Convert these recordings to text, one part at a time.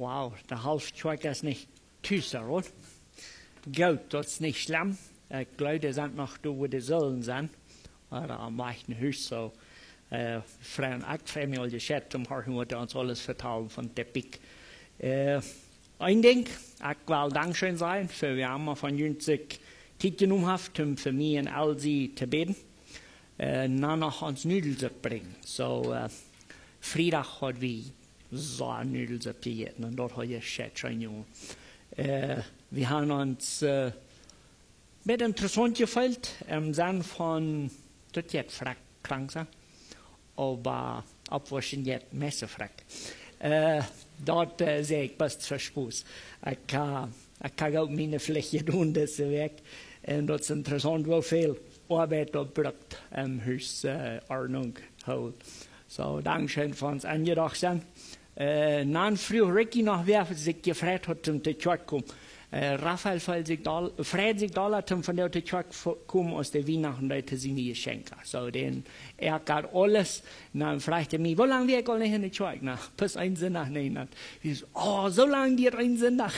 wow, der Halszeug ist nicht tüßer, oder? Gut, das ist nicht schlimm. Ich glaube, die sind noch da, wo die sollen sein. Oder am meisten Haus so. Ich freue mich all geschätzt, hören, was uns alles vertellen von der Pick. Ein Ding, ich will Dankeschön sagen, für wir haben von uns Zeit genommen haben, um für mich und Elsie zu beten. Nach uns Nudelsuppe bringen. So, Freitag hat wir so Nudelsuppe gegessen und dort habe ich geschätzt. Wir haben uns mit interessant gefühlt, im Sinne von, das jetzt krank sein, aber abwaschen jetzt Messefrack. Dort sehe ich best verspuß. Ich kann auch meine Fläche tun, das weg. Und das ist interessant, wie viel Arbeit da braucht, Haus Ordnung holt. So, Dankeschön für uns angedacht sein. Dann früh Ricky noch wer sich gefreut hat, zum Tschak kommen. Raphael freut sich da, von der Tschak kommen aus der Weihnachten, da hat sie mir Geschenke. So, er hat alles. Dann fragt er mich, wo lange wir ich nicht in der Tschak? Na, bis ein Sonntag, nein. Oh, so lange die ein Sonntag.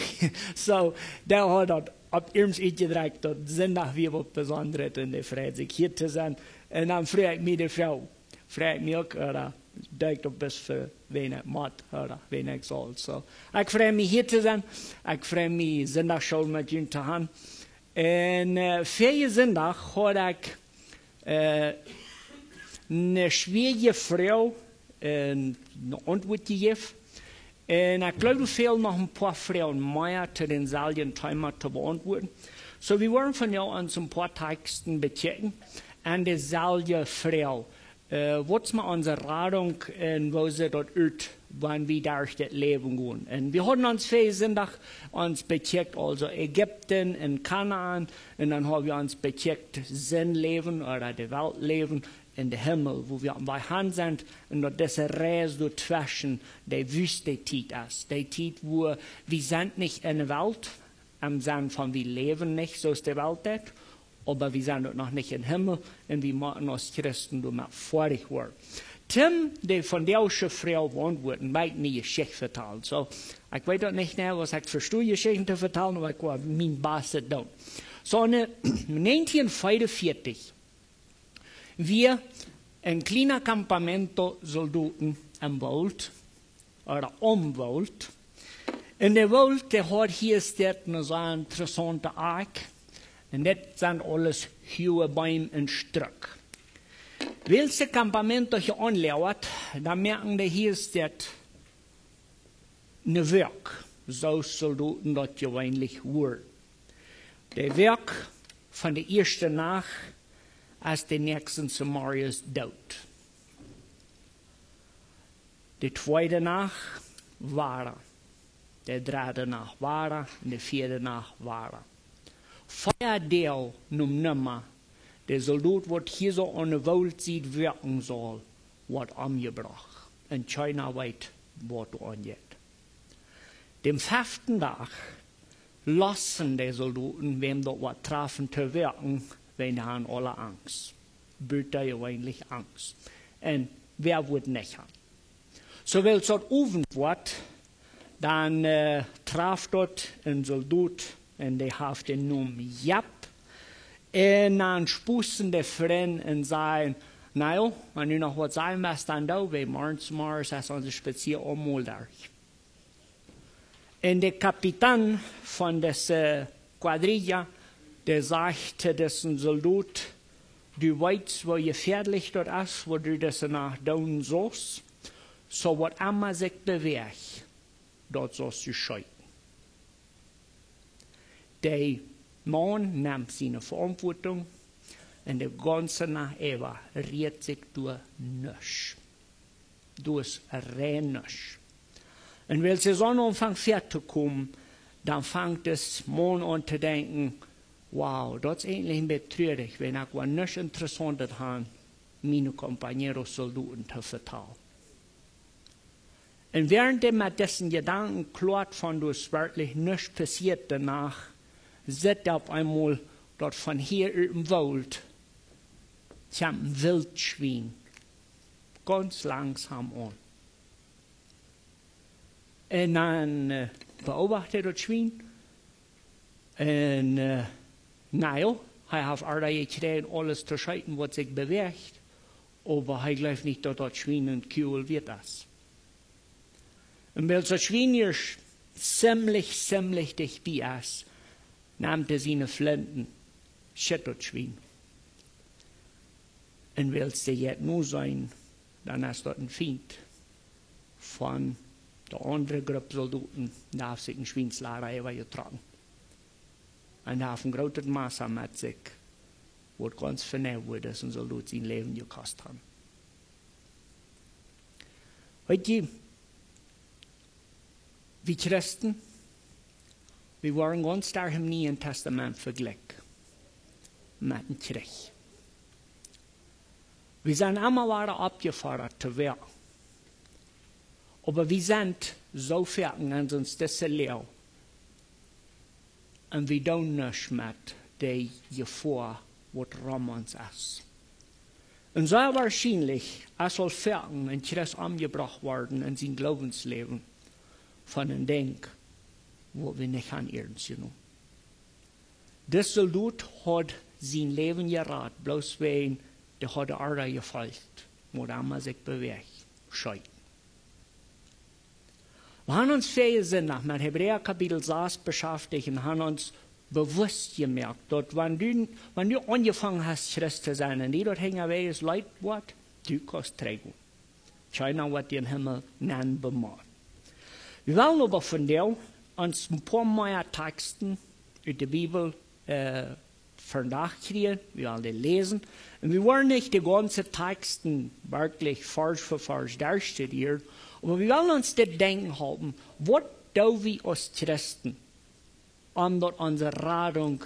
So, der hat dort ab ihrem gedreht, dort Sonntag wie was Besonderes, und der freut sich hier zu sein. Und dann fragt mich die Frau, fragt mich auch, oder, denkt ob es für wenig Mat oder wenig soll. So, ich freue mich hier zu sein. Ich freue mich, Sonntagschule mit Ihnen zu haben. Und für Sonntag hat ich eine schwierige Frau eine Antwort gegeben. Und ich glaube, viel noch ein paar Frauen mehr zu den selben Themen zu beantworten. So, wir wollen von jou an ein paar Texten bechecken. Und dieselbe Frau. Was ist unsere Radung und wo sie dort übt, wenn wir durch das Leben gehen? Und wir haben uns für Sonntag becheckt, also Ägypten und Kanaan, und dann haben wir uns becheckt, Sinnleben oder das Weltleben in den Himmel, wo wir bei Hand sind, und dort diese Reise dazwischen, die Wüste Zeit ist. Die Zeit, wo wir sind nicht in der Welt, im Sinne von wir leben nicht, so ist die Welt das. Aber wir sind noch nicht im Himmel und wir machen uns Christen damit fertig werden. Tim, der von der Frau beantworten, meint mir Geschichte vertellen. So, ich weiß nicht mehr, was ich verstehe, Geschichten zu vertellen, aber ich war mein Basis da. So, 1944, wir ein kleiner Campamento Soldaten im Wald, oder Wald. In der Wald, der hat hier steht eine so interessante Ark. Und das sind alles hohe Bäume und Strück. Welche Campamento hier anlauert, da merken die, hier steht eine Werk. So Soldaten das gewöhnlich werden. Der Werk von der ersten Nacht als der nächsten Samarias tot. Die zweite Nacht war er. Der dritte Nacht war er. Und der vierte Nacht war er. Feuerdeel nummer, der Soldat, wat hier so an der Welt sieht, wirken soll, wird angebracht. Und keiner weiß, was angeht. Dem 5. Tag lassen die Soldaten, wem dort was treffen, zu wirken, wenn die haben alle Angst. Böter ja eigentlich Angst. Und wer wird nicht haben? So, wenn es dort oben wird, dann traf dort ein Soldat, und die haben den Namen Jap. Und dann spusten die Freunde und sagen, naja, wenn du noch was sagen willst, dann da, wir morgens ist unser Spazier einmal da. Und der Kapitän von dieser Quadrilla, der sagte dessen Soldat, du weißt, wo gefährlich dort ist, wo du das nach down sollst, so was immer sich bewegt, dort sollst du scheiden. Der Mann nimmt seine Verantwortung und die ganze Nacht über rät sich durch nichts. Durch rein nichts. Und wenn die Sonne anfängt fertig zu kommen, dann fängt das Mann an zu denken, wow, das ist eigentlich ein bisschen traurig, wenn ich was nichts Interessantes habe, meine Compañeros Soldaten zu vertellen. Und während mit dessen Gedanken klar von das wirklich nichts passiert danach, sieht auf einmal dort von hier im Wald ein Wildschwein ganz langsam an. En dan beobachtet dat Schwein. En nou, hij heeft aardig gekregen alles te scheiden wat zich beweegt. Aber hij gelooft niet dat dat Schwein een kuil wird is. En weil dat Schwein hier ziemlich dichtbij is, nahm hij zijn flinten, schütt dat Schwein. En wil ze jetzt nu zijn, dan is dat een vriend van de andere groep soldaten, die heeft zich een Schweinslagerij getragen. En hij heeft een grote massa met zich, wat ganz vernauwd is en soldaat zijn leven gekost hebben. Weet je, wie Christen, we waren ganz sterk im Nieuwe Testament verglichen mit dem Krieg. Wir sind immer wieder abgefordert zu werden. Aber wir sind so fertig an uns diese Lehre. Und wir tun nichts mit der Gefahr, was rum uns ist. Und so wahrscheinlich, soll fertig in Christus angebracht worden in sein Glaubensleben von einem Denk, wo wir nicht an ernst genommen. Das Soldat hat sein Leben geraten, bloß wegen der hat Erde gefolgt, wo er sich bewegt, scheut. Wir haben uns viele Sinne mit Hebräer Kapitel 6 beschäftigt und haben uns bewusst gemerkt, dass wenn du angefangen hast, Christ zu sein, und die dort hängen weg ist, Leute, was? Du kannst tragen. Keiner wird den Himmel nennen bemalt. Wir wollen aber von dir uns ein paar mehr Texten aus der Bibel verdacht kriegen, wir wollen die lesen. Und wir wollen nicht die ganzen Texten wirklich Vers für Vers darstudieren, aber wir wollen uns das Denken haben, was tun wir als Christen, um dort unsere Radung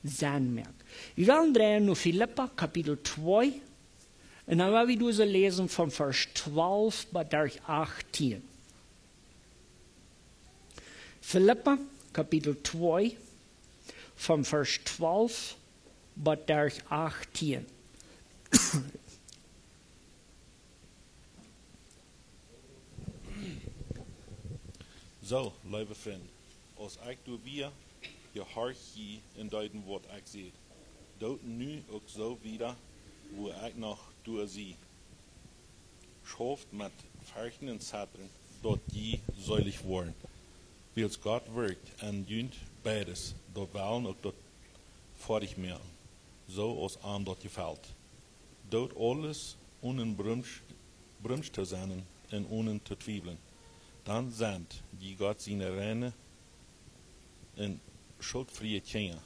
sein mag. Wir wollen drehen nur Philippa, Kapitel 2, und dann wollen wir diese lesen von Vers 12 bis 18. Philippa, Kapitel 2, von Vers 12 bis 18. Zo, lieve vriend, als ik door weer je hart zie in duiden wat ik zie, dood nu ook zo wieder, wo ik nog door zie. Schoft met verchen en zatteren, dat je zuilig worden. Wils Gott wirkt en junt beides, dat wel ook dat fertig meer, zo als aan dat gefällt. Dood alles ohne brunsch te zijn en ohne te twijfelen. Dan sind die Gott seine reine und schuldfreie Kinder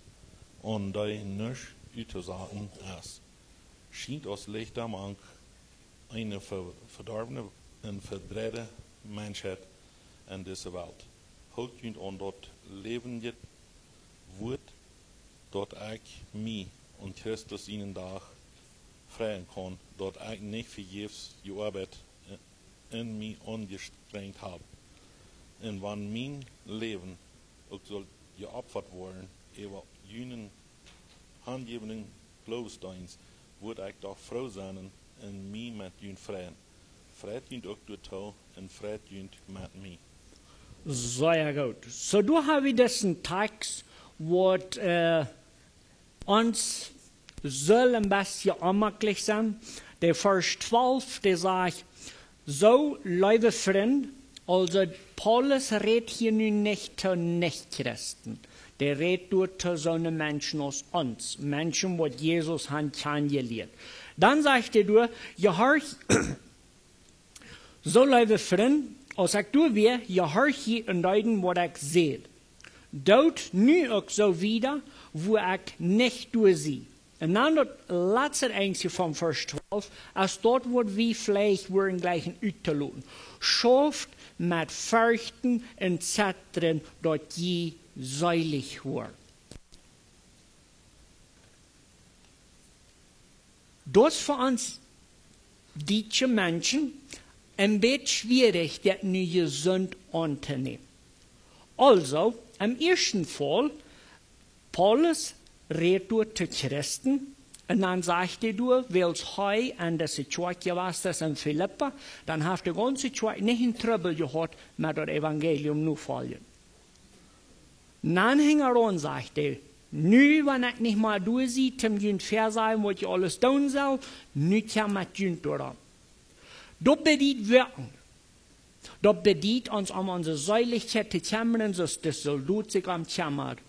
und die nicht uitzusagen ist. Schient aus lichter Mank eine verdorbene und verdrehte Menschheit in dieser Welt. Holt junt an dort Leben jetzt wird, dort ich mich und Christus ihnen da freien kann, dort ich nicht vergebens die Arbeit in mich angestrengt habe. Und wenn mein Leben auch soll geopfert worden, über jenen handgebenden Glaubensdienst, würde ich doch froh sein und mich mit jenen freien. Freit jünt auch durch Tau und freit jünt mit mir. Sehr gut. So, du hast diesen Text, was uns soll ein bisschen unmöglich sein. Der Vers 12, der sagt, so, liebe Freunde, also Paulus redet hier nun nicht zu Nichtchristen. Der redet nur zu so einem Menschen aus uns. Menschen, die Jesus hat kennengelernt. Dann sagt er, ihr hört, so, liebe Freunde, als ich du wir, ihr hört hier in Deuten, was ich sehe. Dort nu auch so wieder, wo ich nicht durchsehe. Und dann das letzte Einzige vom Vers 12, als dort wird wie Fleisch wurden gleich uitgelaten. Schafft mit Fürchten und Zettern, dort je säulig wird. Das ist für uns, diese Menschen, ein bisschen schwierig, das nu gesund anzunehmen. Also, im ersten Fall, Paulus redet zu Christen En dan zegt du, wils hij en deze tjoekje was dat in Filippa, dan heeft de ganze tjoek niet in trouble gehad met het evangelium nu volgen. Dan hing aan, zegt hij, nu, wanneer ik niet meer doorzie, om je ver zijn wat je alles doen zal, nu kan het je door. Dat bedient werken. Dat bedient ons om onze zuiligheid te kämmeren, zoals de soldaat zich kämmert,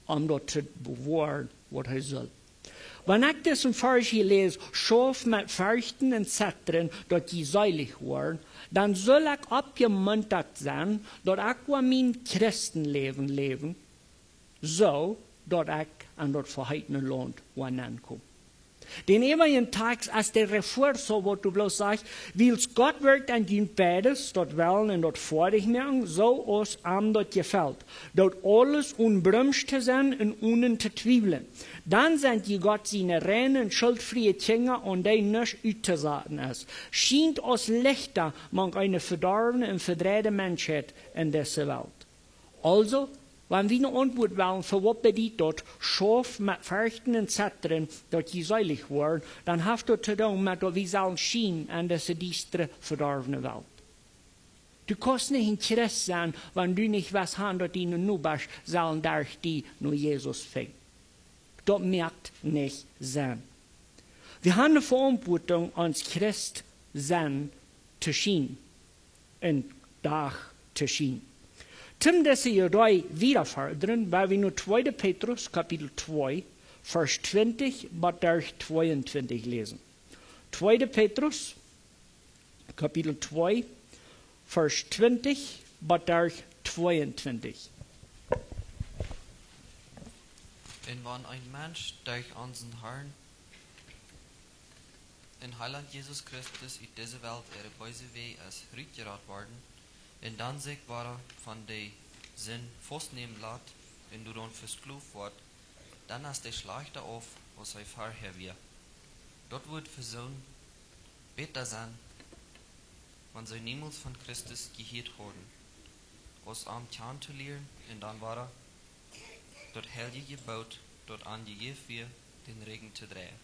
om dat te bewahren, wat hij zal. Wanneer ik dus een versje lees, schaf met vruchten en ceteren, dat je zuilig worden, dan zal ik opgemunterd zijn, dat ik wat mijn christenleven leven, zo dat ik aan dat verheitene land aankom. Den ewigen Tag, als der Reform, so wat du bloß sagst, wils Gott wirkt an den beides, dort Wellen und dort vordig merken, so aus am dort gefällt. Dort alles unbrümst zu sein und unen zu twiefeln. Dann sind die Gott seine reinen, schuldfreie Kinder und die nicht utzusagen ist. Schient aus Lichter man eine verdorrene und verdrehte Menschheit in dieser Welt. Also, wenn wir eine Antwort wollen, für was bedeutet dort, Schaf mit Fürchten und Zettern, dass die seilig werden, dann hast du zu tun mit, dass wir sollen schienen an diese düstere, verdorvene Welt. Du kannst nicht in Christ sein, wenn du nicht was hast, dass die nur bist, sollen durch die nur Jesus finden. Das merkt nicht sein. Wir haben eine Verantwortung, als Christ sein zu schienen und Tag zu schienen. Zum deze hierbij wieder fördern, weil wir nur 2. Petrus, Kapitel 2, Vers 20 bis 22 lesen. 2. Petrus, Kapitel 2, Vers 20 bis 22. En wann ein Mensch durch unseren Herrn, in Heiland Jesus Christus in diese Welt böse Weg als rückgerat worden, en dan zich waar van de zin vastnemen laat, en du dan verskloofd wordt, dan is de slechte af, als hij vorher weer. Dat wordt verzoen beter zijn, wanneer zij niemals van Christus geheerd worden, als am Tjan te leren, en dan waren dat heilige gebouwd, dat aan je geef weer den Regen te draaien.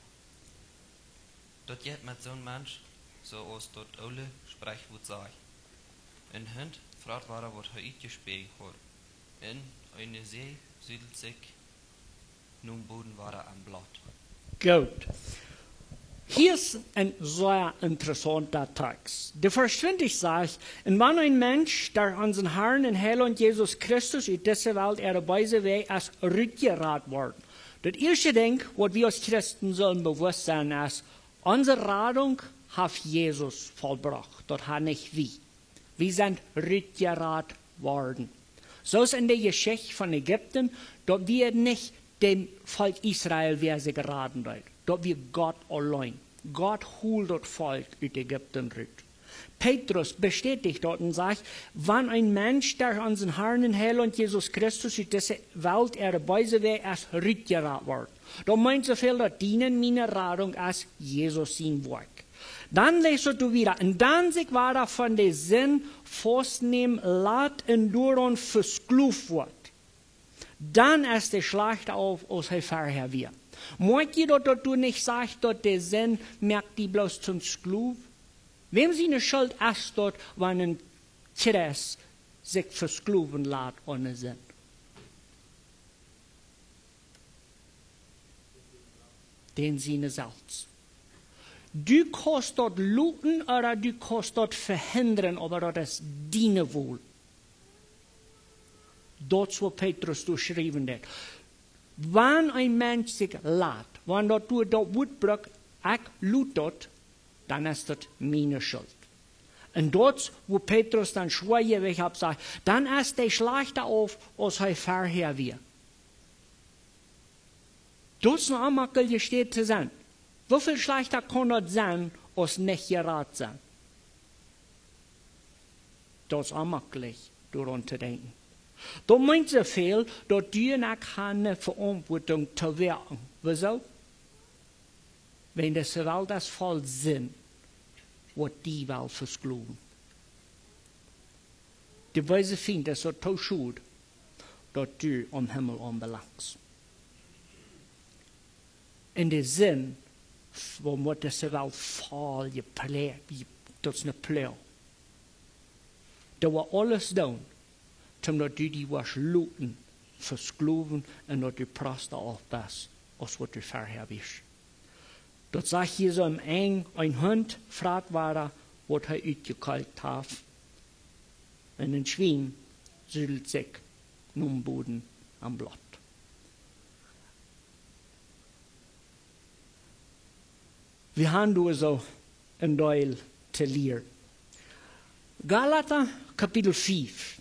Dat jet met zo'n mens, zoals dat oude spreekwoord zei. En hun vraagt waren wat hij uitgespeeld had. En een zee ziedelt zich nun Boden waren aan blad. Gut. Hier ist ein sehr interessanter Text. Der Vers 20 sagt, und wenn ein Mensch, der unseren Herrn und Heiland Jesus Christus in dieser Welt beise Weg als rückgerat worden. Das erste Ding, was wir als Christen sollen bewusst sein, ist, unsere Radung hat Jesus vollbracht. Das hat nicht wir. Wir sind rückgerat worden. So ist in der Geschichte von Ägypten, dort wir nicht dem Volk Israel, wer sie geraten wird. Dort wir Gott allein. Gott holt das Volk aus Ägypten raus. Petrus bestätigt dort und sagt, wenn ein Mensch, der unseren Herrn und Heiland Jesus Christus in dieser Welt beise wäre, als rückgerat wird. Da meint so viel, dass dienen meine Radung als Jesus sein Werk. Dann lest du wieder, und dann sich war da von der Sinn festnehmen, lat und duron verskluft wird. Dann ist der Schlacht auf, als er vorher wird. Meint ihr, dass du nicht sagst, dass der Sinn merkt die bloß zum Skluv? Wem sie eine Schuld ist dort, wenn ein Christ sich verskluven lässt ohne Sinn? Den Sinne selbst. Du kannst dort looten oder du kannst dort verhindern, aber das ist deine Wohl. Das, was Petrus geschrieben hat. Wenn ein Mensch sich lässt, wenn dort du dort Wutbrück, ich loot dort, dann ist das meine Schuld. Und dort, wo Petrus dann schwergewich hat, sagt, dann ist der schlechter auf, als er vorher war. Das ist noch einmal gesteht zu sein. Wie viel schlechter kann das sein, als nicht gerat sein? Das ist unmöglich, daran zu denken. Da meint so viel, dass du nicht eine Verantwortung zu wirken. Wieso? Wenn das Welt das voll Sinn, was die Welt verskluven. Die Weise findet es so schuld, dass du am Himmel anbelangst. in de zin wat deze wel val je plek, dat is een plek. Dat we alles doen, omdat du die was looten, verskloven en dat du praste afbas, als wat du verheb is. Dat zag je zo een hond vraagt waar wat hij uitgekalkt heeft. En een schwien zult zich noem boden aan blad. We gaan door zo een deel te leren. Galater kapitel 5.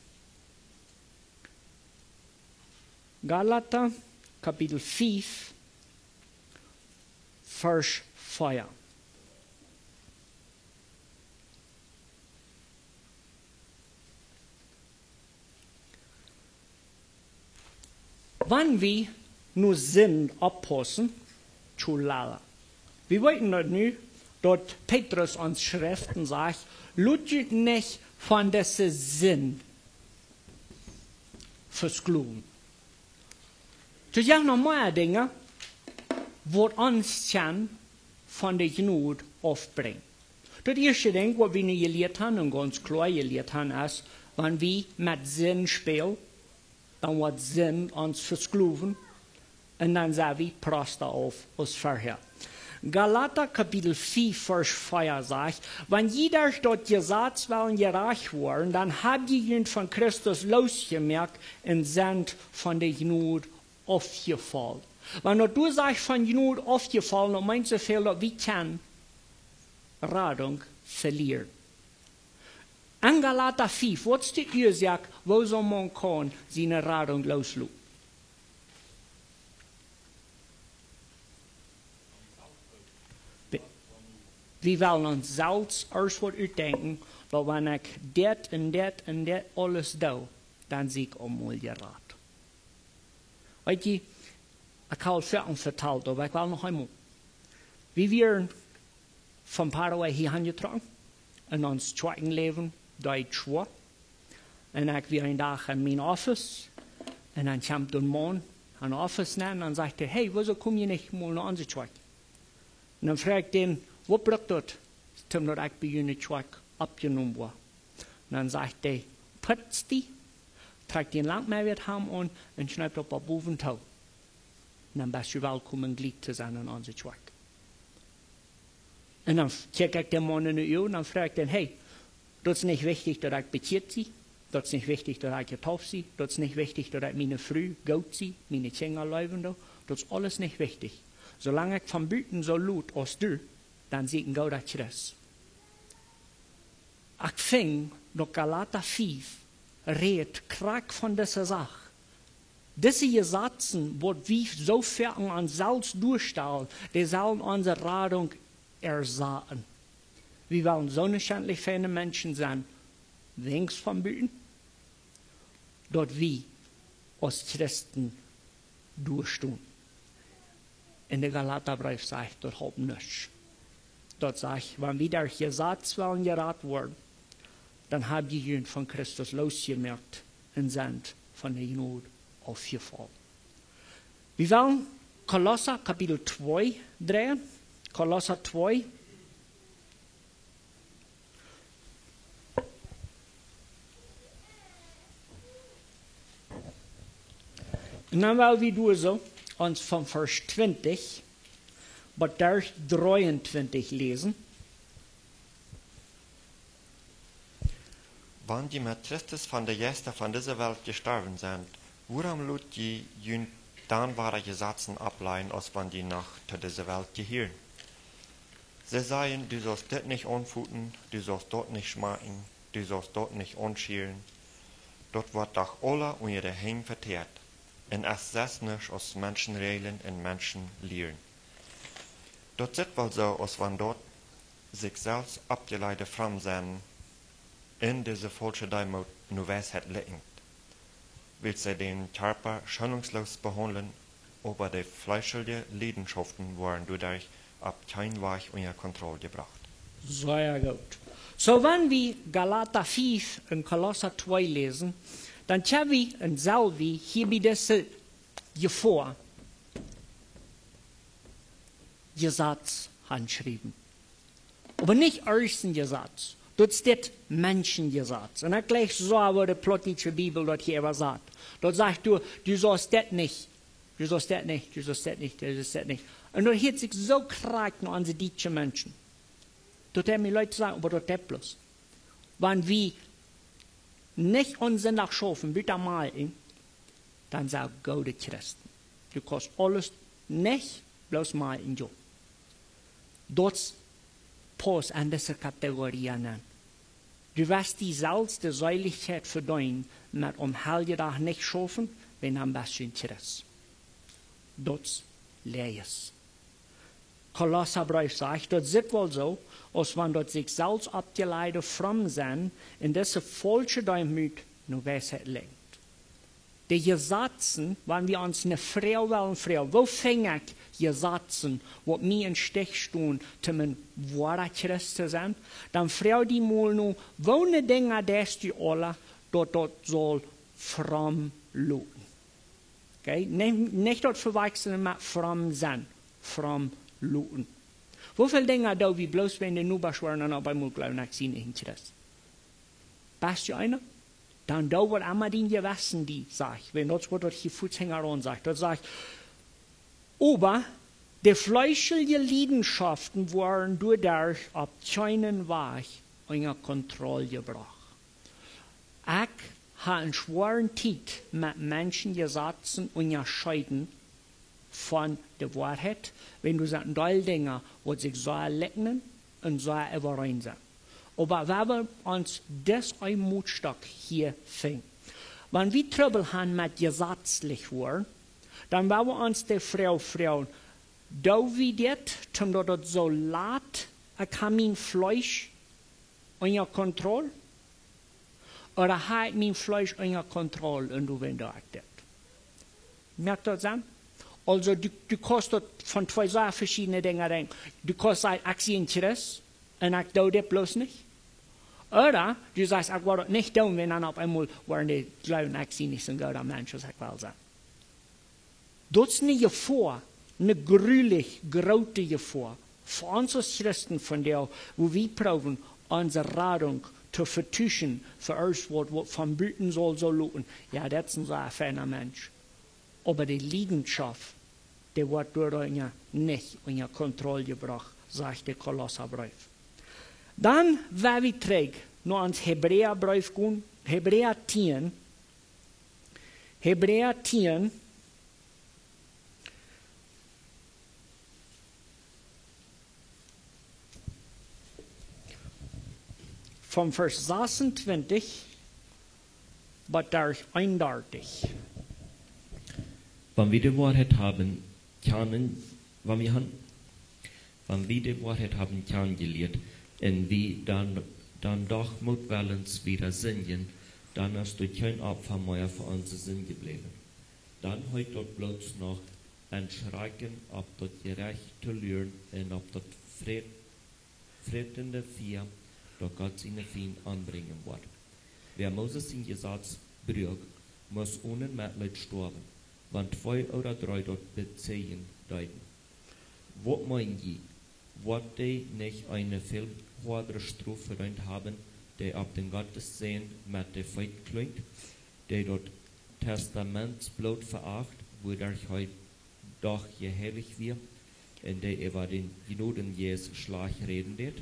Galater kapitel 5 vers 4. Wanneer we nu zin oppassen, zullen we weten dat nu, dat Petrus ons Schriften sagt, laat je niet van deze zin verskloven. Dus ja, nog meer dingen, wat ons kan van de genade afbrengen. Dat eerste ding, wat we nu geleerd hebben, en ganz klar geleerd hebben, is, wanneer we met zin spelen, dan wordt zin ons verskloven, en dan zijn we proster auf als vorher. Galater kapitel 4 vers 4 sagt, wenn jeder dort Gesetz wollen gerecht worden, dann habt ihr ihn von Christus losgemerkt und sind von der Gnade aufgefallen. Wenn du sagst von Gnade aufgefallen, dann meinst du viel, dass wir können Radung verlieren. In Galater 5, was ist die Ursache, wo so man kann seine Radung loslassen? Wir wollen uns selbst erst wat uitdenken, dat wenn ich dit en dit en dit alles doe, dann zie ik allemaal geraad. Weet je, ik heb het veel verteld, aber ik wil nog eenmaal. We waren van Paraguay hier aangetrokken, in ons tweede leven, Duits war. En ik weer een dag in mijn office, en dan kwam een man aan de office naar, en dan zei hij, hey, wieso kom je niet mal naar onze tweede? En dan vraag ik den, wat brengt dat? Toen dat ik bij jullie twak opgenomen was. Dan zegt hij, putst die, trekt die lang mee weer ham aan en snijdt op haar boventouw. En dan ben je welkom een glied te zijn in onze twak. En dan kijk ik de man in de ogen en dan vraag ik hem, hey, dat is niet wichtig dat ik bekeerd zie. Dat is niet wichtig dat ik getauft zie. Dat is niet wichtig dat ik mijn vrouw goud zie, mijn kinderen leven doe. Dat is alles niet wichtig. Zolang ik van buiten zo lood als du, dan zie ik gauw dat Christus. Ik vind dat Galater 5 redt krak van deze zaak. Deze Gesetzen, wat we zo ver aan onszelf doorstellen, die zullen onze Radung erzaten. We willen zo schändlich fijne mensen zijn, links van buiten, dat we als Christen doorstoen. In de Galaterbrief zegt dat houdt niets. Dat zegt, wenn wir der Gesetz wollen gerat worden, dann habt ihr ihn von Christus losgemerkt und sind von der Gnade aufgefallen. Wir wollen Kolosser Kapitel 2 drehen. Kolosser 2. Und dann wollen wir durch so, uns von Vers 20 bis 23 lesen. Wann die mit Christus von der Gäste von dieser Welt gestorben sind, warum lud die jün dann wahre Gesetzen ableiten, als wenn die noch zu dieser Welt gehören? Sie sagen, du sollst dort nicht anfuten, du sollst dort nicht schmecken, du sollst dort nicht anschielen. Dort wird doch alle und ihre Hänge verteert. Und es ist nicht aus Menschenregeln und Menschenlehren. Dort sieht wohl so, als wenn dort sich selbst abgeleitete Fremd sind, in diese falsche Deimut nur Weisheit liegen. Will sie den Körper schonungslos behandeln, aber die fleischlichen Leidenschaften waren dadurch ab kein Weg unter Kontrolle gebracht. Sehr gut. So, wenn wir Galater 5 und Kolosser 2 lesen, dann können wir und sollen wir hier bei diesem Gefahr Gesetz handschrieben. Aber nicht ersten Gesetz. Dort steht Menschengesetz. Und gleich so, wo die plottische Bibel dort hier was sagt. Dort sagt du sollst das nicht. Du sollst das nicht, du sollst das nicht, du sollst das nicht. Und dort hat sich so krank noch an die deutschen Menschen. Dort haben die Leute sagen, aber dort ist bloß. Wenn wir nicht unseren nach schaffen, bitte mal, dann sagt Gott die Christen. Du kannst alles nicht bloß mal in dir. Dort passt an diese Kategorie an. Du wirst die selbst Säuligkeit verdienen, mit Helgetag nicht schaffen, wenn am besten Christ. Dort lees. Kolosserbrief sagt, dort sieht wohl so, als wenn dort sich selbst abgeleitet fromm sind, in diese falsche Demut nur Weisheit lenkt. Die Gesetzen, wenn wir uns eine Frau wollen, wo fängt ich Gesetzen, wo mir in Stich stehen, zum wahrer Christ zu sein, dann Frau die mal nur, wo ne Dinge, dass die alle dort soll fromm luten. Okay? Nicht dort verwechseln mit fromm sein, fromm luten. Hoeveel Dinge da wie bloß wenn die nur beschwören und bei mir glauben, ich sehe nicht Christ. Passt ja einer? Dann da wird einmal die Gewissen, die sagt, wenn das wird die Fußhänger an sagt, das sagt, aber die fleischlichen Leidenschaften waren dadurch auf keinen Weg unter Kontrolle gebracht. Ich habe einen schweren Zeit mit Menschen gesessen und unterscheiden von der Wahrheit, wenn du sagst, Teil Dinge, wo sich so lecken und so überein sind. Aber wenn wir uns das Mutstück hier finden, wenn wir Trouble haben mit gesetzlich werden, dann werden wir uns die Frau fragen, da wie das, zum das so laut, kann mein Fleisch unter Kontrolle? Oder hat mein Fleisch unter Kontrolle und du willst das? Merkt das an? Also du kannst von zwei so verschiedene Dingen denken. Du kannst sagen, ich sehe Interesse und ich tue das bloß nicht. Oder du sagst, ich will das nicht tun, wenn dann auf einmal waren die glauben, ich sehe nicht so ein guter Mensch, was ich will sagen. Das ist eine Gefahr, eine grülich, große Gefahr für uns als Christen von der, wo wir proben, unsere Radung zu vertuschen, für uns, was von Büten soll so luten. Ja, das ist ein so feiner Mensch. Aber die Leidenschaft, die wird durch nicht unter Kontrolle gebracht, sagt der Kolosserbrief. Dann, wenn wir zurück noch ans Hebräerbrief gehen, Hebräer 10, vom Vers 26 bis 31. Wenn wir die Wahrheit haben, kennengelernt, und wir dann doch mutwillens wieder singen, dann ist du kein Opfer mehr für unsere Sinn geblieben. Dann heute dort bloß noch ein Schrecken, ob dort gerechte Lüren und ob dort friedende Vier, doch Gott seine Fien anbringen wird. Wer Moses in Gesetz brügt, muss ohne Mitleid sterben, wenn 2 oder 3 dort beziehen deuten. Was meinen Sie? Wird die nicht eine viel höhere Strafe verdient haben, die auf den Gottessehen mit der Feit klingt, die dort Testamentsblut veracht, wodurch heute doch geheiligt wird, in der über den Juden Jesus Schlag reden wird?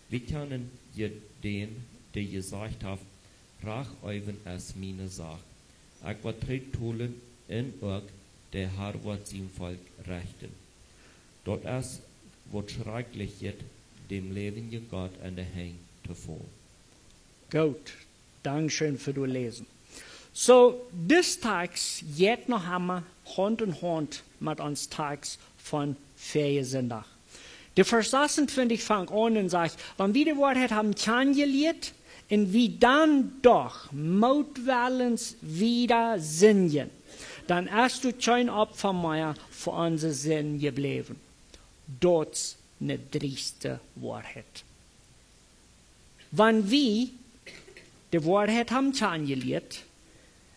Wie können ihr den, der gesagt hat, rach euren es meine Sache? Ich wird tritt holen in euch, der Herr wird sein Volk rechten. Dort ist, wird schrecklich jetzt, dem lebenden Gott an der Hänge zu vor. Gut, Dankeschön für das Lesen. So, des Tags geht noch einmal Hand in Hand mit uns Tags von Feriensonntag. Der Vers 26 fängt an und sagt, wenn wir die Wahrheit haben kennengelernt und wir dann doch mutwillens wieder singen, dann hast du kein Opfer mehr für unsere Sinn geblieben. Dort eine drieste Wahrheit. Wenn wir die Wahrheit haben kennengelernt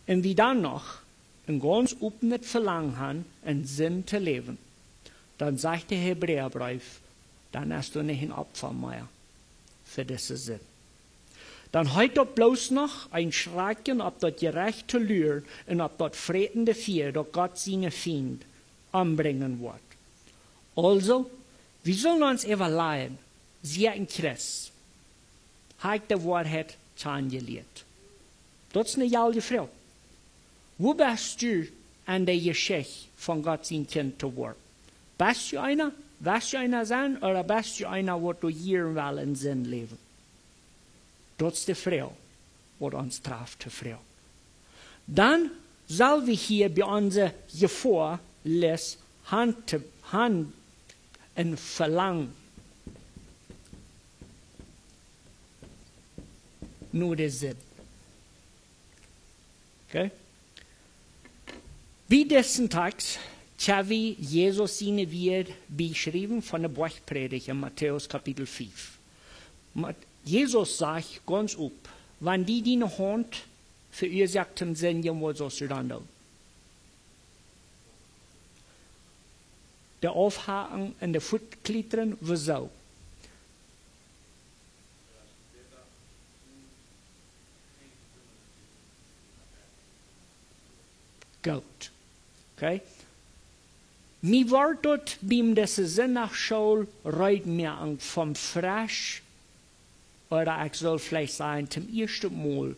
und wir dann noch ein ganz offenes Verlangen haben, einen Sinn zu leben, dann sagt der Hebräerbrief, dann hast du nicht ein Opfer mehr für diese Sinn. Dann heute bloß noch ein Schrecken, ob dort gerechte Lühr und ob dort fretende Vier, dort Gott seine Feind anbringen wird. Also, wir sollen uns überlegen, sie ein Christ, hat die Wahrheit angelegt. Das ist eine jalge Frau. Wo bist du an der Geschichte von Gott sein Kind zu werden? Bist du einer? Willst du einer sein? Oder bist du einer, wo du hier will in Sinn leben? Das ist die Frau, was uns trifft, die Frau. Dann soll wir hier bei unserer Gefahr les Hand und Verlangen. Nur der Sinn. Okay? Wie dessen Tags, wie Jesus seine wird beschrieben von der Bergpredigt in Matthäus Kapitel 5. Jesus sagt ganz up, wenn die deine Hand verursacht haben, was sollst du dann tun? Der Aufhaken und der Fußklettern, wieso? Gut. Okay? Mir war dort beim dieser Sonntagsschule reut mir an vom Frisch, oder ich soll vielleicht sagen, zum ersten Mal,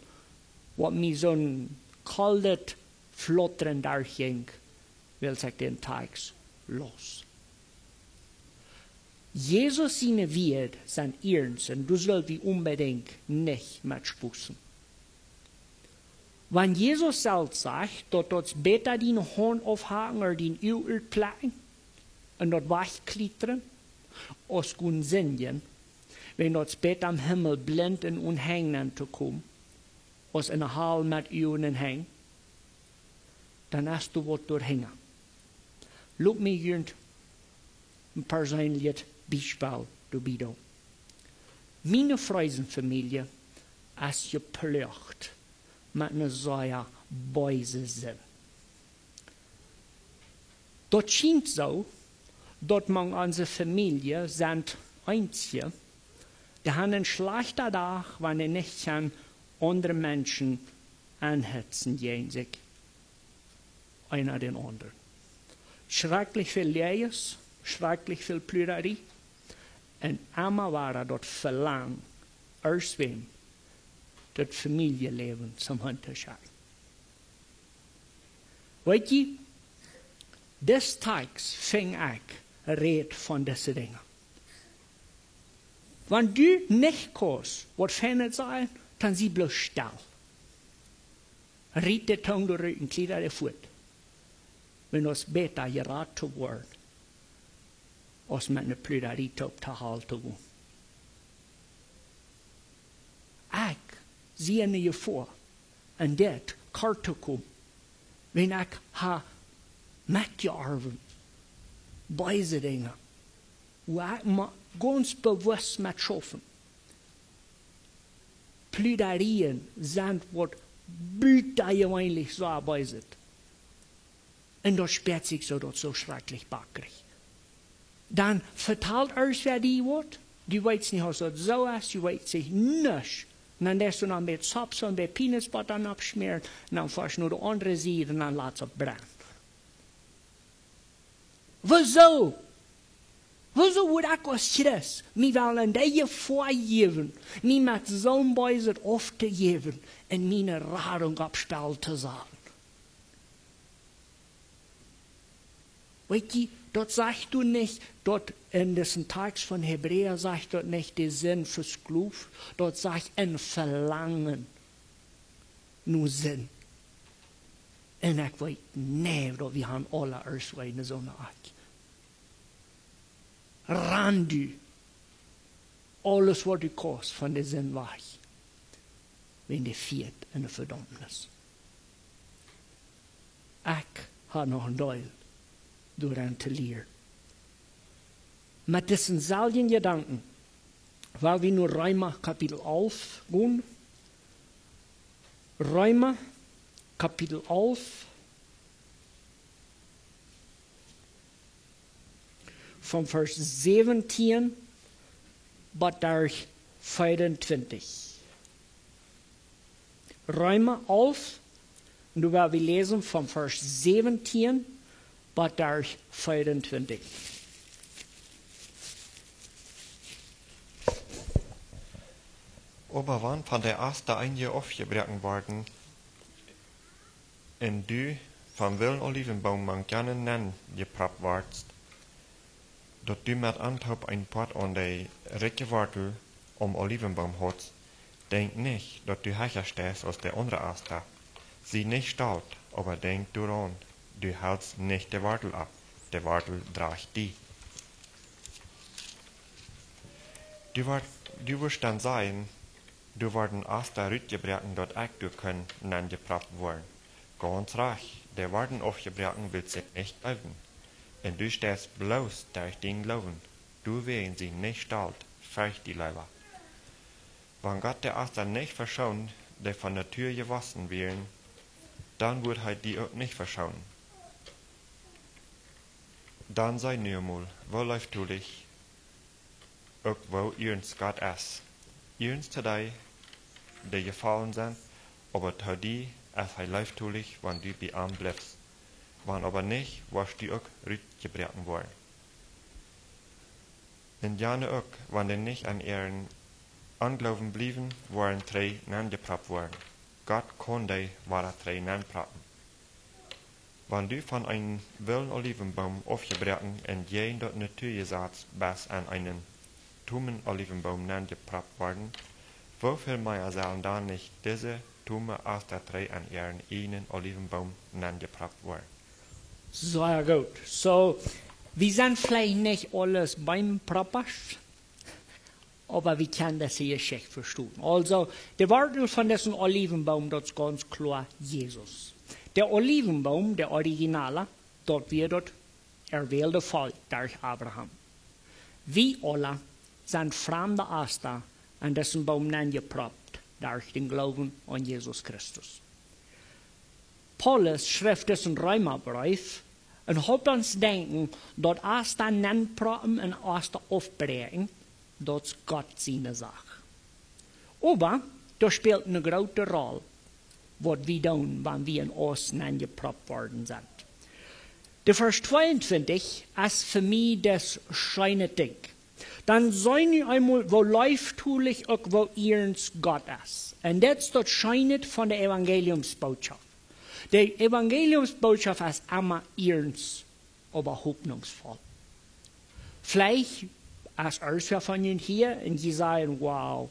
was mir so ein kaltes Flottern da ging, will ich den Tags los. Jesus seine Wert sind ernst und du sollst die unbedingt nicht mitspussen. Wenn Jesus selbst sagt, dass das besser den Horn aufhaken oder den Öl plagen und dort wachklettern, als gut singen, wenn das besser am Himmel blind und unhängen zu kommen, als in der Hall mit Öl und hängen, dann hast du was durchhängen. Look mir hier ein persönliches Beispiel dabei. Meine Freudenfamilie ist gepflegt mit einer solchen bösen Sinn. Das scheint so, dass man unsere Familie sind Einzige, die haben einen schlechten Tag, wenn sie nicht kann, andere Menschen anhetzen gegen sich, einer den anderen. Schrecklich viel Leid, schrecklich viel Plüderie, und immer war dort Verlangen, aus wem das Familienleben zum Unterscheid. Weißt du, des Tages fing ich red von diesen Dingen. Wenn du nicht kannst, was fängt sein, dann sie bloß still. Riet die Tongue durch und glieder die Fuß. Wenn es besser geraten wird, als mit einer Plüderie zu halten. Ich sehe mir vor, und das kann kommen, wenn ich mitgearbeitet bei diesen Dingen, wo ich ganz bewusst mit schaffen. Plüderien sind, was büttergewöhnlich so arbeitet. Und das sperrt sich so, dass so schrecklich backrig. Dann verteilt euch, wer die wird. Die weiß nicht, was das so ist, die weiß sich nicht. Und dann lässt du noch mit Sops und mit Peanutbutter abschmieren, und dann fährst du nur die andere Seite und dann lässt es brennen. Wieso? Wieso wird ich als Christ mir wollen die vorgeben, mir mit so einem Beusen aufzugeben und meine Radung abspielen zu sagen? Weißt du, dort sagst du nicht, dort in diesen Tags von Hebräer sagt dort nicht der Sinn fürs Gluf, dort sagt ein Verlangen nur Sinn. Und ich weiß nicht, wir haben alle erst eine so eine Art. Randu, alles was du kannst von der Sinn weg, wenn du fährt in der Verdammnis. Ich habe noch ein Teil daran zu lernen. Mit diesen selben Gedanken, weil wir nur Römer Kapitel 11 gehen, Römer Kapitel 11, von Vers 17 bis 24. Römer 11, und du wirst lesen von Vers 17 bis 24. Aber wann von der erste einige aufgebrochen worden, und du vom willen Olivenbaum man gerne nennen geprappt wardst, dat du met Antop ein Pot an der Ricke Wortel Olivenbaum hast, denk nicht, dat du höher stehst als der andere Aster. Sie nicht staut, aber denk daran, du hältst nicht der Wortel ab, der Wortel dragt die. Du wirst dann sein, du worden Aster rütgebrechen, dort ich du können, nennen geprappt worden. Ganz recht, der worden aufgebrechen will sich nicht bleiben. Und du stehst bloß durch den Glauben. Du wären sie nicht stalt, fürcht die Leiber. Wenn Gott der Aster nicht verschont, der von der Tür gewaschen wären, dann wird er die auch nicht verschauen. Dann sei nur mal, wo läuft du dich, auch wo ihrens Gott ist. Ihrens zu dir, die gefallen sind, aber zu die, als er läuft du dich, wenn du bei ihm bleibst. Wann aber nicht, wirst du auch rütgebrechen worden. Und jane auch, wenn die nicht an ihren Anglauben blieben, waren drei nangeprappt worden. Gott konnte wahre drei nanprappen. Wenn du von einem wilden Olivenbaum aufgebrochen und jeden dort Naturgesetz bis an einen tummen Olivenbaum nangeprappt worden, wofür mehr sollen da nicht diese tumme aus der drei an ihren einen Olivenbaum nangeprappt worden? Sehr gut. So, wir sind vielleicht nicht alles beim Propasch, aber wir können das hier schlecht verstehen. Also, der Wortel von diesem Olivenbaum, das ist ganz klar Jesus. Der Olivenbaum, der Originale, dort wird dort erwählte Volk durch Abraham. Wir alle sind fremde Aster an diesem Baum angeprobt durch den Glauben an Jesus Christus. Paulus schreibt es in Römerbrief und hat uns denken, dass erst dann Nennproben und erst aufbrechen, das ist Gott seine Sache. Aber das spielt eine große Rolle, was wir tun, wenn wir in Osten angeprobt worden sind. Der Vers 22 ist für mich das scheine Ding. Dann sollen wir einmal, wo läuftulich auch wo ihrens Gott ist. Und das dort scheinet von der Evangeliumsbotschaft. Die Evangeliumsbotschaft ist immer ihrens, aber hoffnungsvoll. Vielleicht als Erster von Ihnen hier und Sie sagen, wow,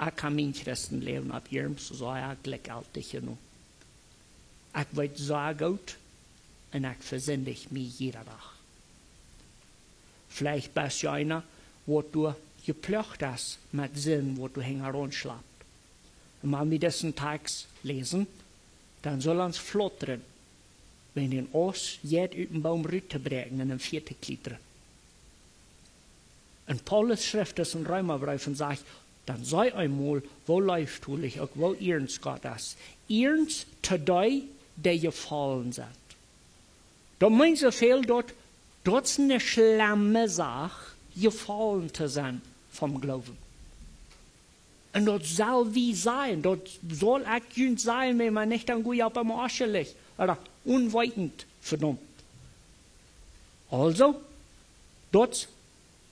ich kann mein Christenleben ab ihrens, so ich glücklich genug. Ich weiß sehr gut und ich versündige mich jeden Tag. Vielleicht bist du einer, wo du geplöcht hast mit Sinn, wo du herumschlappt. Und wenn wir diesen Text lesen, dann soll uns flottern, wenn in uns jeder über den Baum rütterbrechen in einem vierten Glied. Und Paulus schreibt das in Römerbrief und sagt, dann sei einmal, wo läuftulich, auch wo ihrens Gott ist. Ihrens zu die, die gefallen sind. Da meint so viel dort, dort ist eine schlimme Sache, gefallen zu sein vom Glauben. Und dort soll wie sein, dort soll ich sein, wenn man nicht an gut auf dem Arsch liegt, oder unweitend verdammt. Also, dort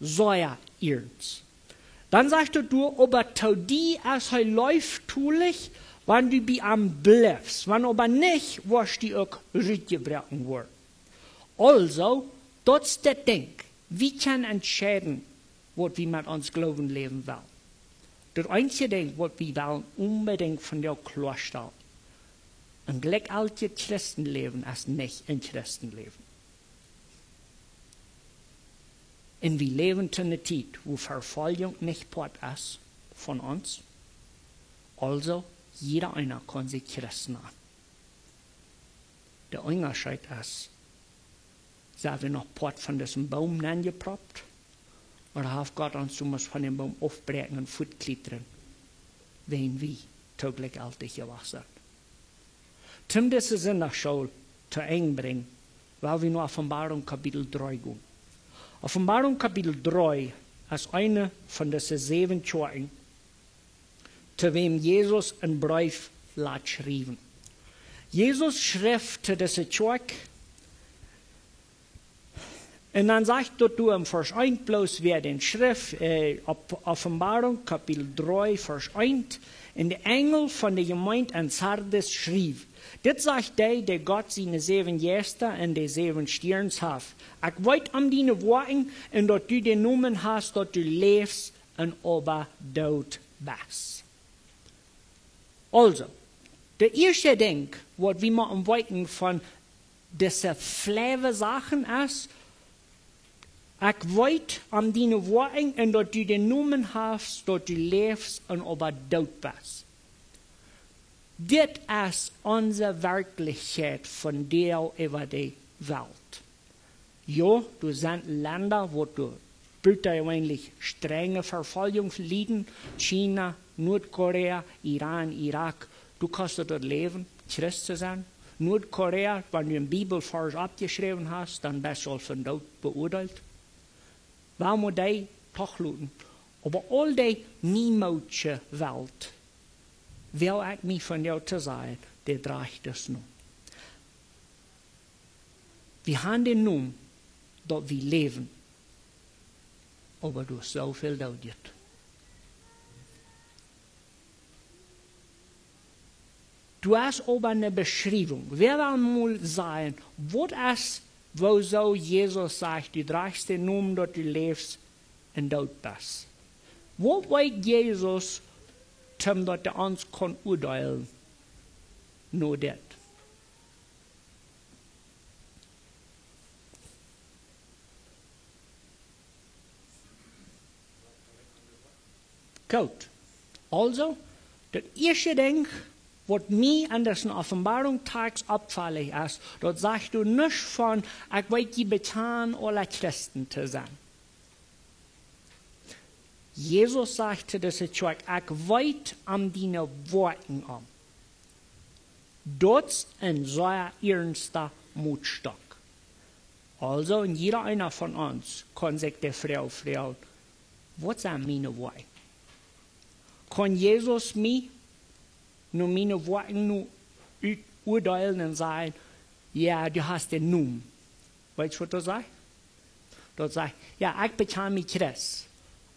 soll er ihrens. Dann sagst du, aber zu die, als er läuft, tulich, wenn du bei ihm bleibst, wenn aber nicht, wirst du auch rütgebrochen werden. Also, das ist das Ding. Wir können entscheiden, was wir mit uns Glauben leben wollen. Das einzige Ding, was wir wollen, unbedingt von der klarstellen. Ein glückliches Christenleben ist nicht ein Christenleben. Und wir leben in einer Zeit, wo Verfolgung nicht Part ist von uns. Also, jeder einer kann sich Christen an. Der Unterschied ist, sind wir noch Part von diesem Baum angeprobt? Oder hat Gott uns von dem Baum aufbrechen und fortklettern, wenn wir täglich altig gewachsen sind? Zum diese Sonntagsschule zu eng bringen, weil wir nur Offenbarung Kapitel 3 gehen. Offenbarung Kapitel 3 ist eine von diesen 7 Kirchen, zu wem Jesus einen Brief hat geschrieben. Jesus schrieb zu dieser Kirche, und dann sagt du im Vers 1 bloß, wer den schrift, Offenbarung Kapitel 3, Vers 1, in der Engel von der Gemeinde an Sardes schrieb, das sagt der Gott seine 7 Gäste und die 7 Stirns hat. Ich weiß um deine Worte und dass du den Namen hast, dass du lebst und aber tot bist. Also, der erste Ding, was wir mal am Weiten von diesen flaven Sachen ist, ich weiß um deine Worte und dass du den Namen hast, dass du lebst und aber tot bist. Das ist unsere Wirklichkeit von der über die Welt. Ja, du sind Länder, wo du eigentlich strenge Verfolgung leiden, China, Nordkorea, Iran, Irak. Du kannst dort leben, Christ zu sein. Nordkorea, wenn du einen Bibelvers abgeschrieben hast, dann bist du von dort beurteilt. Warum die toch looten? Aber all die niemautsche Welt, wil ik mij van jou te zeggen, die draagt es nu. Wir haben den Namen, dass wir leben, aber durch so viel dauert. Du hast aber eine Beschreibung. Wer will mal sagen, was ist, wo so Jesus sagt, du dragst den Namen, dass du lebst und tot bist? Wo weiß Jesus, dass er uns kann urteilen? Nur das. Gut. Also, das erste Ding, was mir an diesen Offenbarungstags abfällig ist, dort sagst du nicht von, ich will die betan aller Christen zu sein. Jesus sagte das jetzt, ich weit an deine Worten an. Dort ein sehr ernster Mutstock. Also, in jeder einer von uns kann sich der Frau fragen, was sind meine Worte? Kann Jesus mich nur meine Worte nur urteilen und sagen, ja, du hast den Namen. Weißt du, was das sagt? Das sagt, ja, ich bekenne mich Christ,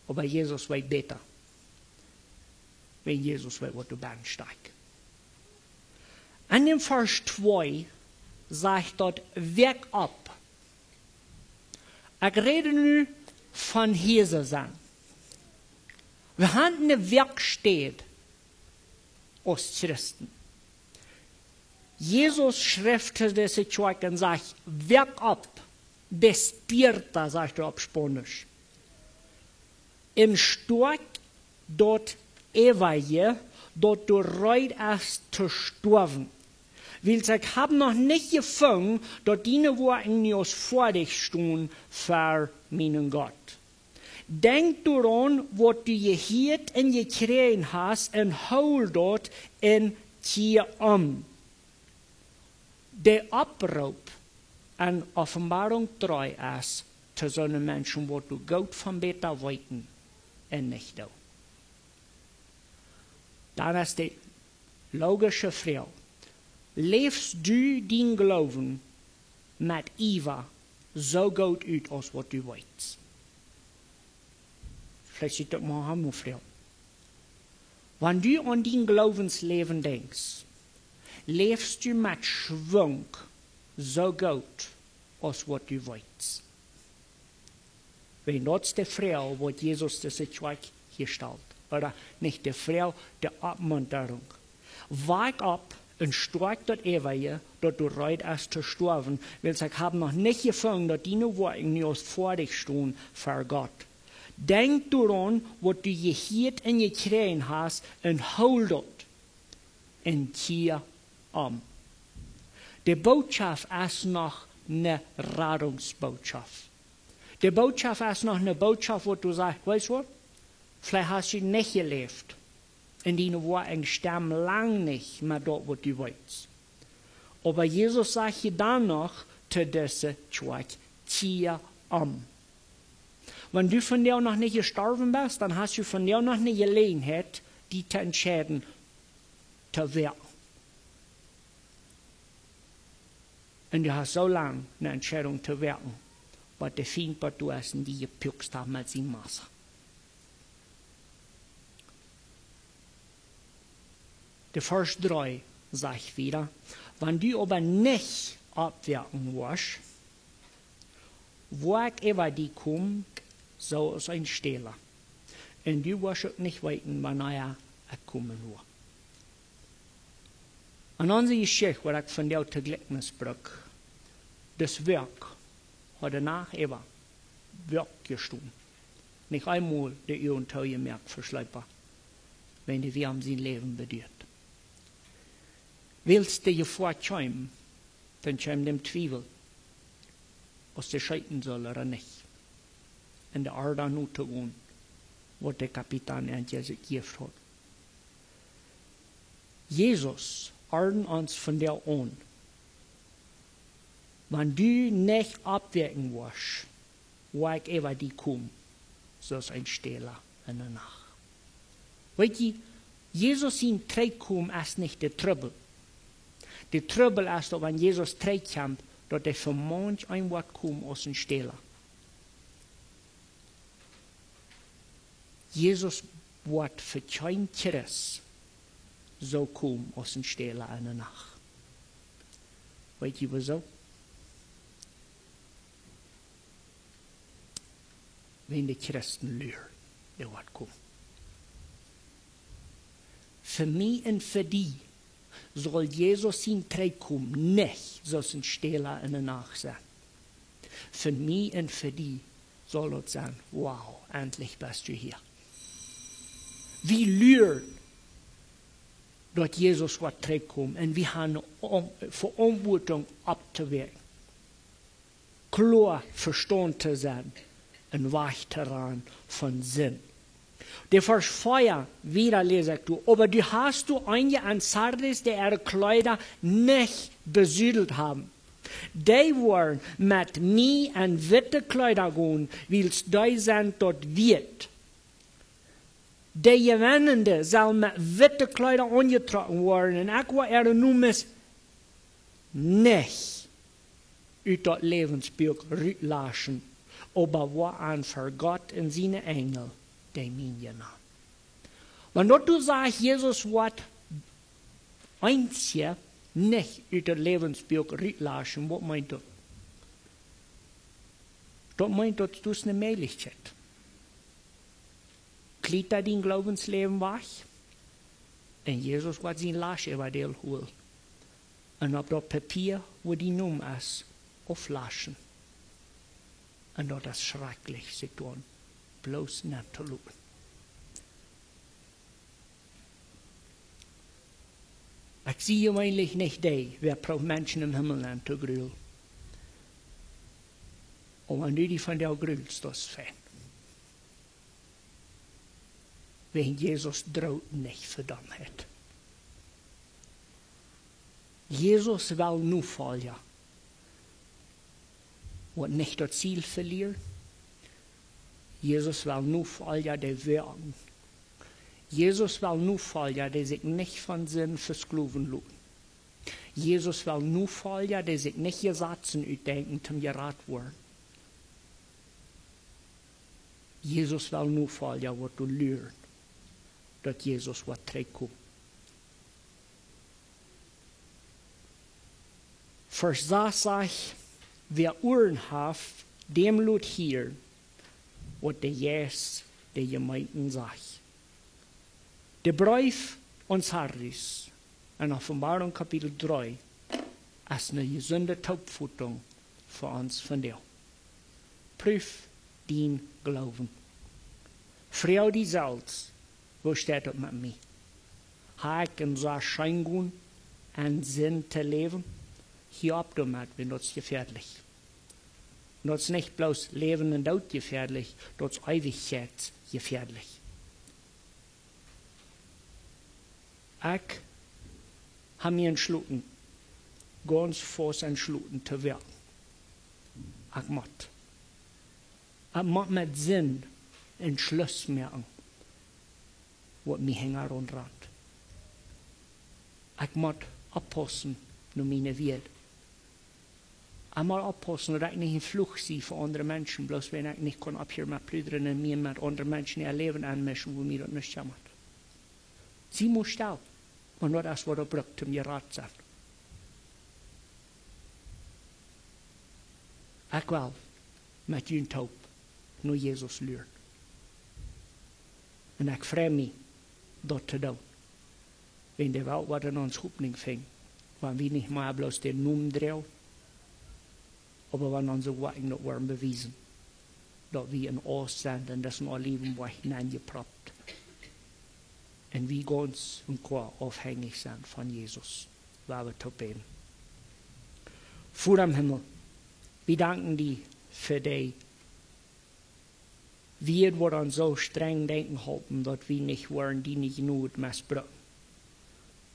aber Jesus weiß besser. Wenn Jesus weiß, was du bist, stark. An dem Vers 2 sagt dort, weg ab. Ich rede nun von Hirse sein. Wir haben eine Werkstatt als Christen. Jesus schriftete diese Kirche und sagt, weg ab, despierta, sagt er auf Spanisch. In Stork dort Evaje, dort du reut erst zu sterben. Weil ich habe noch nicht gefunden, dort die Worte nicht vor dich stehen für meinen Gott. Denk daran, was du gehört und gekriegt hast, und hol dort in dir um. Der Abruf an Offenbarung 3 ist zu so einem Menschen, wo du Gott von Beter weiten und nicht du. Dann ist die logische Frage. Lebst du den Glauben mit Eva so gut aus, als was du weißt? Vielleicht sieht das mal an, Frau. Wenn du an dein Glaubensleben denkst, lebst du mit Schwung so gut, als was du weißt. Wenn das die Frau, was Jesus das hier stellt, oder nicht die Frau, die Abmunterung. Wag ab und streik dort Evaje, dort du reut erst zu sterben, weil ich habe noch nicht gefunden, dass deine Worte nicht vor dich stehen für Gott. Denk daran, was du gehört und gekriegt hast, und hol dort in dir um. Die Botschaft ist noch eine Rettungsbotschaft. Die Botschaft ist noch eine Botschaft, wo du sagst, weißt du was? Vielleicht hast du nicht gelebt. Und deine Worte stimmen lang nicht mit dort, was du weißt. Aber Jesus sagt hier dann noch zu dieser Kirche, zieh um. Wenn du von dir noch nicht gestorben bist, dann hast du von dir noch nicht Gelegenheit, die zu entscheiden, zu wirken. Und du hast so lange eine Entscheidung zu wirken, was der Feind, was du hast, die gepückt haben mit seinem Messer. Die Vers 3 sagt wieder, wenn du aber nicht abwirken wirst, wo ich über die kommt, so ist ein Stehler. Und du wirst auch nicht weiten, wann er kommen wird. Und unsere Geschichte, wo ich von dir zu Gleichnis bringe, das Werk hat danach immer Werk gestohlen. Nicht einmal der Ihr und Tau gemerkt, Verschleiper, wenn die wir haben sein Leben bedient. Willst du dir vorkommen, dann kommt dem Zweifel, was der scheitern soll oder nicht. In der Erde nur zu gehen, was der Kapitän gegeben hat. Jesus ordnet uns von der an. Wenn du nicht abwirken wirst, wo ich über die komme, so ist ein Stehler in der Nacht. Weißt du, Jesus in Treikum ist nicht der Trouble. Der Trouble ist, wenn Jesus treikommt, dass er für manch ein Wort kommt aus dem Stehler. Jesus wird für kein Christ so kommen aus dem Stehler in der Nacht. Weißt du wieso? Wenn die Christen lügen, der wird kommen. Für mich und für die soll Jesus in Treikum nicht so ein Stehler in der Nacht sein. Für mich und für die soll es sein, wow, endlich bist du hier. Wie lügt, dass Jesus wird Treikum und wir haben eine Verantwortung abzuwägen. Klar verstanden zu sein und wach daran von Sinn. Der Vers 4 wieder lese ich, aber du hast einige an Sardis, die ihre Kleider nicht besudelt haben. Die wollen mit mir an witte Kleider gehen, weil die sind dort wit. Die Gewannende soll mit witte Kleider angetragen werden, und ich will ihre Nummers nicht aus das Lebensbuch rauslassen, aber war an für Gott und seine Engel, die meinen. Wenn du sagst, Jesus wird einzig nicht aus das Lebensbuch rauslassen, was meint du? Das meint, dass du es eine Möglichkeit. Kleidet er dein Glaubensleben wach? Und Jesus wird sein Lasch über dir holen. Und auf das Papier, wo die Nummer ist, auflaschen. Und das ist schrecklich zu tun. Bloß nicht zu schauen. Ich sehe eigentlich nicht die, wer braucht Menschen im Himmel an zu grüßen. Und wenn du die von der grühlst, das ist fein. Wenn Jesus droht nicht Verdammtheit. Jesus will nur folgen. Und nicht das Ziel verlieren. Jesus will nur folgen, der wirken. Jesus will nur folgen, der sich nicht von Sinn versklaven lässt. Jesus will nur folgen, der sich nicht Gesetzen ausdenken, zum Gerat werden. Jesus will nur folgen, was du lernst, dass Jesus wird zurückkommen. Vers 6 sagt, wer Ohren hat, dem lut hier, was der Jesus der Gemeinden sagt. Der Brief an Sardis in Offenbarung Kapitel 3 ist eine gesunde Taubfutung für uns von dir. Prüf dein Glauben. Frau die Salz, wo steht das mit mir? Habe ich in so Schein einen Sinn zu leben? Hier ab damit, wenn das gefährlich. Das ist nicht bloß Leben und Tod gefährlich, das ist Ewigkeit gefährlich. Ich habe mir entschlossen, ganz fest entschlossen zu werden. Ich muss. Het moet met zin en Schluss merken wat mij hänger und rand. Ik moet oppassen naar mijn wereld. Ik moet oppassen dat ik niet een vlucht zie voor andere mensen, bloos wenn ik niet kan op hier met pluderen en mij met andere mensen in leven aanmischen, wo mij dat niet jammer. Sie moest ook, maar dat is wat brukt om je raad te zijn. Ik wil met je hoop naar Jezus leren. En ik vraag me dat te doen. Wenn de wel wat in ons hoopning ving, wanneer we niet maar bloos de noem draaien, aber wanneer onze werking dat worden bewijzen, dat we in ons zijn en dat is een leven waar hineingepropt. En wie ganz und qua afhängig zijn van Jezus, waar we te beten. Voor am Himmel, we danken die voor die wir wordt ons zo streng denken helpen, dat we niet worden die niet genoeg misbruiken.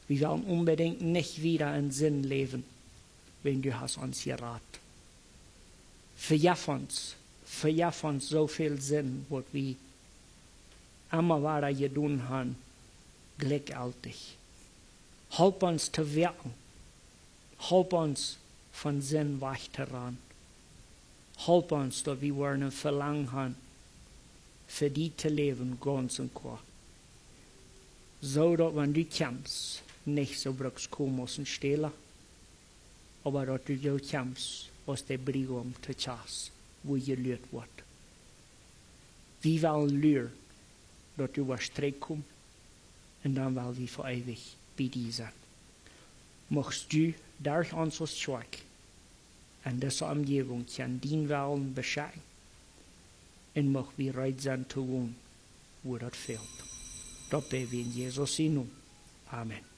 Wir wollen unbedingt nicht wieder in Sinn leben, wenn du hast uns geraten. Verjaff uns so viel Sinn, was wir immer weiter getan haben, gleichgültig. Help uns zu wirken. Help uns von Sinn wegzurennen. Help uns, dass wir ein Verlangen haben, für die zu leben, ganz und klar. So, dass wenn du kommst, nicht so brauchst kommen müssen stehlen, aber dass du so kommst aus der Brigum zu Chas, wo gelehrt wird. Wir wollen lernen, dass du was Streck kommst, und dann wollen wir für ewig bei dir sein. Machst du durch unser Zweig in dieser Umgebung kann dein Willen bescheiden und mach wir bereit sein zu wohnen, wo das fehlt. Das beten wir in Jesus' Namen. Amen.